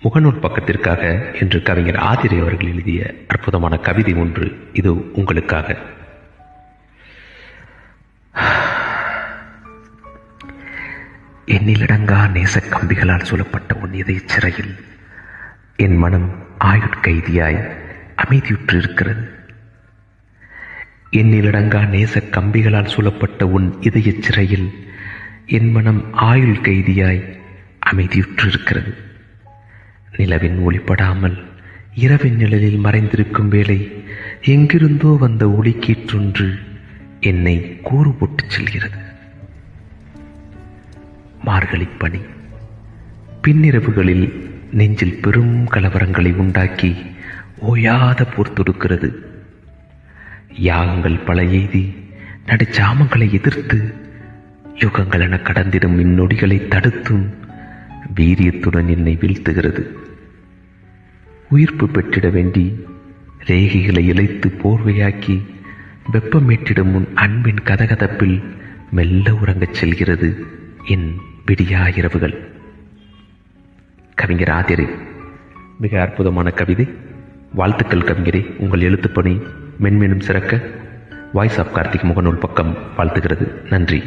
முகநூல் பக்கத்திற்காக என்று கவிஞர் ஆதிரை அவர்கள் எழுதிய அற்புதமான கவிதை ஒன்று இது உங்களுக்காக. எண்ணிலடங்கா நேச கம்பிகளால் சூழப்பட்ட உன் இதய சிறையில் என் மனம் ஆயுட்கைதியாய் அமைதியுற்று இருக்கிறது. எண்ணிலடங்கா நேச கம்பிகளால் சூழப்பட்ட உன் இதய சிறையில் என் மனம் ஆயுள் கைதியாய் அமைதியுற்று இருக்கிறது. நிலவின் ஒளிப்படாமல் இரவின் நிழலில் மறைந்திருக்கும் வேளை எங்கிருந்தோ வந்த ஒளிக்கீற்றொன்று என்னை கூறு போட்டுச் செல்கிறது. மார்கழிப் பனி பின்னிரவுகளில் நெஞ்சில் பெரும் கலவரங்களை உண்டாக்கி ஓயாத போர் தொடுக்கிறது. யாகங்கள் பல எய்தி நடுச்சாமங்களை எதிர்த்து யுகங்கள் என கடந்திடும் இந்நொடிகளை தடுத்தும் வீரியத்துடன் என்னை வீழ்த்துகிறது. உயிர்ப்பு பெற்றிட வேண்டி ரேகைகளை இழைத்து போர்வையாக்கி வெப்பமேற்றிடும் உன் அன்பின் கதகதப்பில் மெல்ல உறங்கச் செல்கிறது என் விடியா இரவுகள். கவிஞர் ஆதிரை. மிக அற்புதமான கவிதை. வாழ்த்துக்கள் கவிஞரே. உங்கள் எழுத்துப்பணி மென்மேலும் சிறக்க வாய்ஸ் ஆஃப் கார்த்திக் முகநூல் பக்கம் வாழ்த்துகிறது. நன்றி.